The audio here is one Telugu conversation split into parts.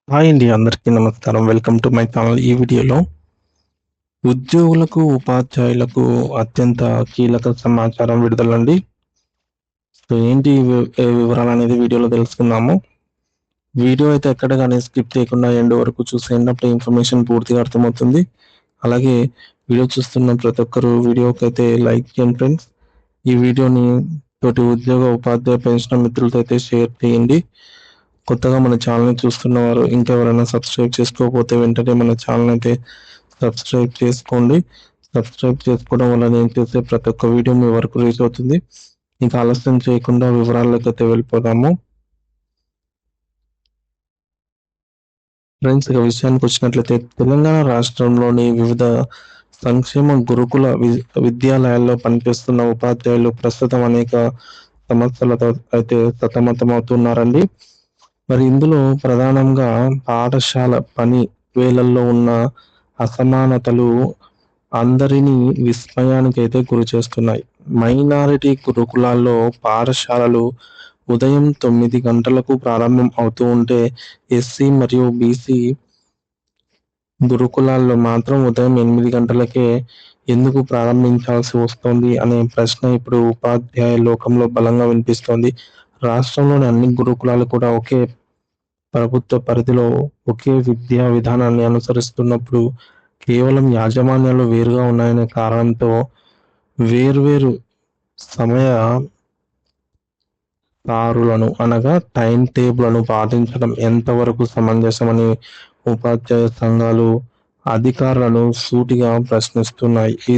హాయ్ అండి, అందరికీ నమస్కారం. Welcome to my channel. ఈ వీడియోలో ఉద్యోగులకు, ఉపాధ్యాయులకు అత్యంత కీలక సమాచారం విడుదలండి. సో ఏంటి వివరాలు అనేది వీడియోలో తెలుసుకుందాము. వీడియో అయితే ఎక్కడ కానీ స్కిప్ చేయకుండా ఎండ్ వరకు చూసేయండి. అప్పుడు ఇన్ఫర్మేషన్ పూర్తిగా అర్థమవుతుంది. అలాగే వీడియో చూస్తున్న ప్రతి ఒక్కరు వీడియోకి అయితే లైక్ చేయండి ఫ్రెండ్స్. ఈ వీడియోని తోటి ఉద్యోగ, ఉపాధ్యాయ, పెన్షన్ మిత్రులతో అయితే షేర్ చేయండి. కొత్తగా మన ఛానల్ని చూస్తున్నవారు ఇంకెవరైనా సబ్స్క్రైబ్ చేసుకోకపోతే వెంటనే మన ఛానల్ అయితే సబ్స్క్రైబ్ చేసుకోండి. సబ్స్క్రైబ్ చేసుకోవడం వల్ల నేను చేసే ప్రతి ఒక్క వీడియో మీ వరకు రీచ్ అవుతుంది. ఇంకా ఆలస్యం చేయకుండా వివరాల్లోకి అయితే వెళ్ళిపోదాము. ఫ్రెండ్స్, ఇక విషయానికి వచ్చినట్లయితే తెలంగాణ రాష్ట్రంలోని వివిధ సంక్షేమ గురుకుల విద్యాలయాల్లో పనిచేస్తున్న ఉపాధ్యాయులు ప్రస్తుతం అనేక సమస్యలతో అయితే సతమతమవుతున్నారండి. మరి ఇందులో ప్రధానంగా పాఠశాల పని వేళల్లో ఉన్న అసమానతలు అందరినీ విస్మయానికైతే గురి చేస్తున్నాయి. మైనారిటీ గురుకులాల్లో పాఠశాలలు ఉదయం 9 గంటలకు ప్రారంభం అవుతూ ఉంటే, ఎస్సీ మరియు బీసీ గురుకులాల్లో మాత్రం ఉదయం 8 గంటలకే ఎందుకు ప్రారంభించాల్సి వస్తోంది అనే ప్రశ్న ఇప్పుడు ఉపాధ్యాయ లోకంలో బలంగా వినిపిస్తోంది. రాష్ట్రంలోని అన్ని గురుకులాలు కూడా ఒకే ప్రభుత్వ పరిధిలో ఒకే విద్యా విధానాన్ని అనుసరిస్తున్నప్పుడు కేవలం యాజమాన్యాలు వేరుగా ఉన్నాయనే కారణంతో వేర్వేరు సమయ సారులను అనగా టైం టేబుల్‌లను పాటించడం ఎంతవరకు సమంజసమని ఉపాధ్యాయ సంఘాలు అధికారులను సూటిగా ప్రశ్నిస్తున్నాయి. ఈ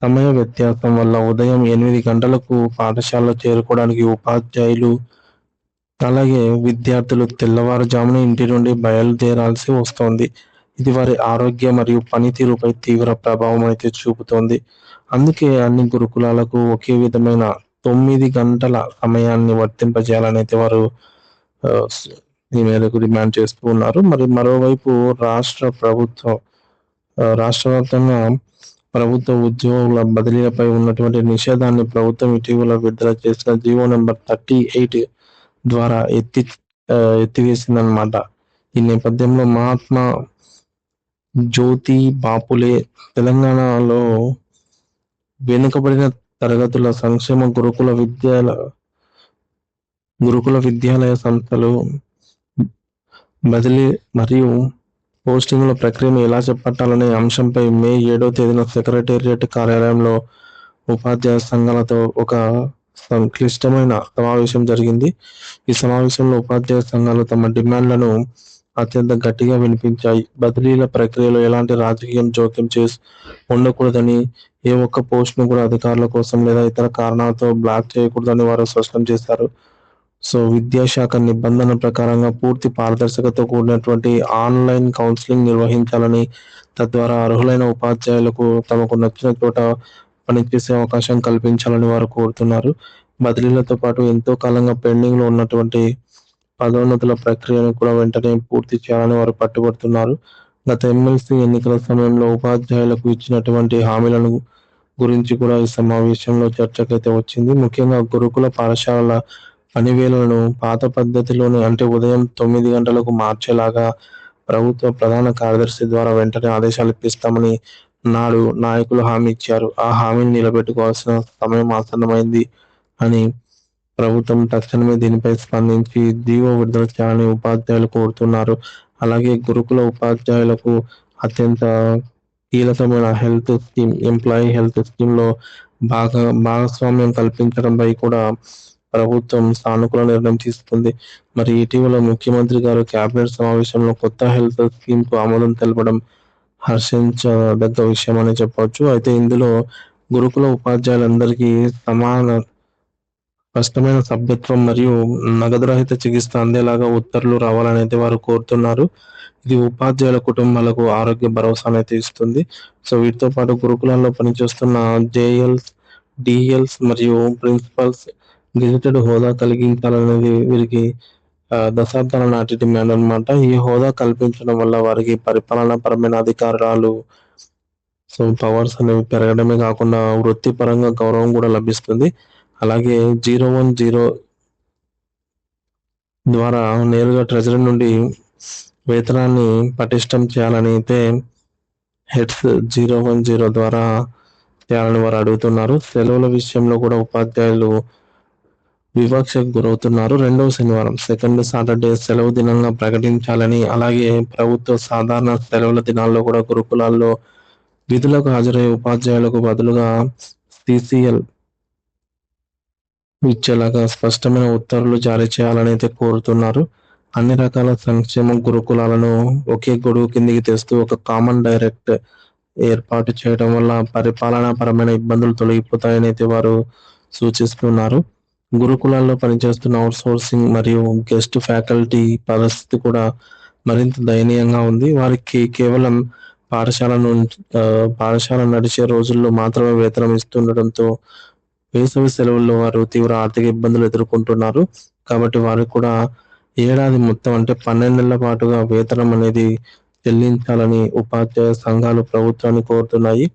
సమయ వ్యత్యాసం వల్ల ఉదయం 8 గంటలకు పాఠశాలలో చేరుకోవడానికి ఉపాధ్యాయులు అలాగే విద్యార్థులు తెల్లవారుజామున ఇంటి నుండి బయలుదేరాల్సి వస్తోంది. ఇది వారి ఆరోగ్య మరియు పనితీరుపై తీవ్ర ప్రభావం అయితే చూపుతోంది. అందుకే అన్ని గురుకులాలకు ఒకే విధమైన 9 గంటల సమయాన్ని వర్తింపజేయాలని అయితే వారు ఈ మేరకు డిమాండ్ చేస్తూ ఉన్నారు. మరి మరోవైపు రాష్ట్ర వ్యాప్తంగా ప్రభుత్వ ఉద్యోగుల బదిలీలపై ఉన్నటువంటి నిషేధాన్ని ప్రభుత్వం ఇటీవల విడుదల చేసిన జీవో నెంబర్ 38 ద్వారా ఎత్తివేసిందనమాట. ఈ నేపథ్యంలో మహాత్మా జ్యోతి బాపులే తెలంగాణలో వెనుకబడిన తరగతుల సంక్షేమ గురుకుల విద్యాలయ సంస్థలు బదిలీ మరియు పోస్టింగుల ప్రక్రియను ఎలా చేపట్టాలనే అంశంపై మే 7వ తేదీన సెక్రటేరియట్ కార్యాలయంలో ఉపాధ్యాయ సంఘాలతో ఒక క్లిష్టమైన సమావేశం జరిగింది. ఈ సమావేశంలో ఉపాధ్యాయ సంఘాలు తమ డిమాండ్లను అత్యంత గట్టిగా వినిపించాయి. బదిలీల ప్రక్రియలో ఎలాంటి రాజకీయం జోక్యం ఉండకూడదని, ఏ ఒక్క పోస్టును కూడా అధికారుల కోసం లేదా ఇతర కారణాలతో బ్లాక్ చేయకూడదని వారు స్పష్టం చేశారు. సో విద్యాశాఖ నిబంధన ప్రకారంగా పూర్తి పారదర్శకతతో కూడినటువంటి ఆన్లైన్ కౌన్సిలింగ్ నిర్వహించాలని, తద్వారా అర్హులైన ఉపాధ్యాయులకు తమకు నచ్చిన చోట పనిచేసే అవకాశం కల్పించాలని వారు కోరుతున్నారు. బదిలీలతో పాటు ఎంతో కాలంగా పెండింగ్‌లో ఉన్నటువంటి పదోన్నతుల ప్రక్రియను కూడా వెంటనే పూర్తి చేయాలని వారు పట్టుబడుతున్నారు. గత ఎమ్మెల్సీ ఎన్నికల సమయంలో ఉపాధ్యాయులకు ఇచ్చినటువంటి హామీలను గురించి కూడా ఈ సమావేశంలో చర్చకైతే వచ్చింది. ముఖ్యంగా గురుకుల పాఠశాలల పనివేళలను పాత పద్ధతిలోనే అంటే ఉదయం 9 గంటలకు మార్చేలాగా ప్రభుత్వ ప్రధాన కార్యదర్శి ద్వారా వెంటనే ఆదేశాలు ఇప్పిస్తామని నాడు నాయకులు హామీ ఇచ్చారు. ఆ హామీని నిలబెట్టుకోవాల్సిన సమయం ఆసన్నమైంది అని ప్రభుత్వం తక్షణమే దీనిపై స్పందించి జీవో విడుదల చేయాలని ఉపాధ్యాయులు కోరుతున్నారు. అలాగే గురుకుల ఉపాధ్యాయులకు అత్యంత కీలకమైన ఎంప్లాయీ హెల్త్ స్కీమ్‌లో భాగస్వామ్యం కల్పించడంపై కూడా ప్రభుత్వం సానుకూల నిర్ణయం తీసుకుంది. మరి ఇటీవల ముఖ్యమంత్రి గారు కేబినెట్ సమావేశంలో కొత్త హెల్త్ స్కీమ్‌కు ఆమోదం తెలపడం హర్షించదగ్గ విషయమనే చెప్పవచ్చు. అయితే ఇందులో గురుకుల ఉపాధ్యాయులందరికీ స్పష్టమైన సభ్యత్వం మరియు నగదు రహిత చికిత్స అందేలాగా ఉత్తర్వులు రావాలని అయితే వారు కోరుతున్నారు. ఇది ఉపాధ్యాయుల కుటుంబాలకు ఆరోగ్య భరోసానైతే ఇస్తుంది. సో వీటితో పాటు గురుకులాల్లో పనిచేస్తున్న జేఎల్స్, డీఎల్స్ మరియు ప్రిన్సిపల్స్ గెజిటెడ్ హోదా కలిగించాలనేది వీరికి దశాబ్దాల నాటి డిమాండ్ అన్నమాట. ఈ హోదా కల్పించడం వల్ల వారికి పరిపాలనాపరమైన అధికారాలు, సో పవర్స్ అనేవి పెరగడమే కాకుండా వృత్తిపరంగా గౌరవం కూడా లభిస్తుంది. అలాగే 010 ద్వారా నేరుగా ట్రెజరీ నుండి వేతనాన్ని పటిష్టం చేయాలని అయితే హెడ్స్ 010 ద్వారా చేయాలని వారు అడుగుతున్నారు. సెలవుల విషయంలో కూడా ఉపాధ్యాయులు వివక్షకు గురవుతున్నారు. రెండవ శనివారం సెకండ్ సాటర్డే సెలవు దినంగా ప్రకటించాలని, అలాగే ప్రభుత్వ సాధారణ సెలవుల దినాల్లో కూడా గురుకులాల్లో విధులకు హాజరయ్యే ఉపాధ్యాయులకు బదులుగా సిసిఎల్ ఇచ్చేలాగా స్పష్టమైన ఉత్తర్వులు జారీ చేయాలని అయితే కోరుతున్నారు. అన్ని రకాల సంక్షేమ గురుకులాలను ఒకే గొడుగు కిందికి తెస్తూ ఒక కామన్ డైరెక్ట్ ఏర్పాటు చేయడం వల్ల పరిపాలనాపరమైన ఇబ్బందులు తొలగిపోతాయని అయితే వారు సూచిస్తున్నారు. గురుకులాల్లో పనిచేస్తున్న అవుట్సోర్సింగ్ మరియు గెస్ట్ ఫ్యాకల్టీ పరిస్థితి కూడా మరింత దయనీయంగా ఉంది. వారికి కేవలం పాఠశాల నడిచే రోజుల్లో మాత్రమే వేతనం ఇస్తుండటంతో వేసవి సెలవుల్లో వారు తీవ్ర ఆర్థిక ఇబ్బందులు ఎదుర్కొంటున్నారు. కాబట్టి వారికి కూడా ఏడాది మొత్తం అంటే 12 నెలల పాటుగా వేతనం అనేది చెల్లించాలని ఉపాధ్యాయ సంఘాలు ప్రభుత్వాన్ని కోరుతున్నాయి.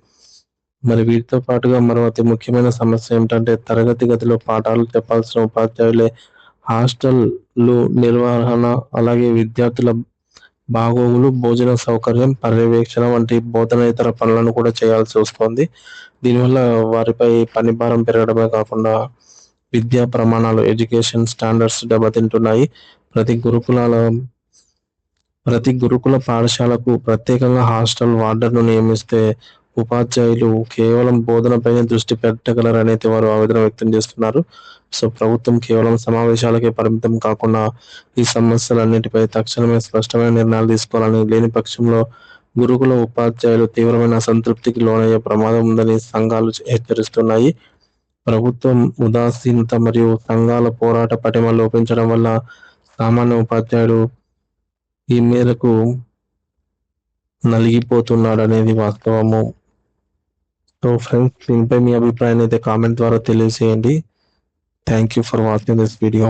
మరి వీటితో పాటుగా మరో అతి ముఖ్యమైన సమస్య ఏమిటంటే తరగతి గదిలో పాఠాలు చెప్పాల్సిన ఉపాధ్యాయులే హాస్టళ్లు నిర్వహణ, అలాగే విద్యార్థుల బాగోగులు, భోజన సౌకర్యం, పర్యవేక్షణ వంటి బోధనేతర పనులను కూడా చేయాల్సి వస్తోంది. దీనివల్ల వారిపై పని భారం పెరగడమే కాకుండా విద్యా ప్రమాణాలు, ఎడ్యుకేషన్ స్టాండర్డ్స్ దెబ్బతింటున్నాయి. ప్రతి గురుకుల పాఠశాలకు ప్రత్యేకంగా హాస్టల్ వార్డర్ను నియమిస్తే ఉపాధ్యాయులు కేవలం బోధనపైనే దృష్టి పెట్టగలరని అయితే వారు ఆవేదన వ్యక్తం చేస్తున్నారు. సో ప్రభుత్వం కేవలం సమావేశాలకే పరిమితం కాకుండా ఈ సమస్యలన్నిటిపై తక్షణమే స్పష్టమైన నిర్ణయాలు తీసుకోవాలని, లేని పక్షంలో గురుకుల ఉపాధ్యాయులు తీవ్రమైన అసంతృప్తికి లోనయ్యే ప్రమాదం ఉందని సంఘాలు హెచ్చరిస్తున్నాయి. ప్రభుత్వం ఉదాసీనత మరియు సంఘాల పోరాట పటిమ లోపించడం వల్ల సామాన్య ఉపాధ్యాయుడు ఈ మేరకు నలిగిపోతున్నాడనేది వాస్తవము. సో ఫ్రెండ్స్, దీనిపై మీ అభిప్రాయాన్ని అయితే కామెంట్ ద్వారా తెలియజేయండి. Thank you for watching this video.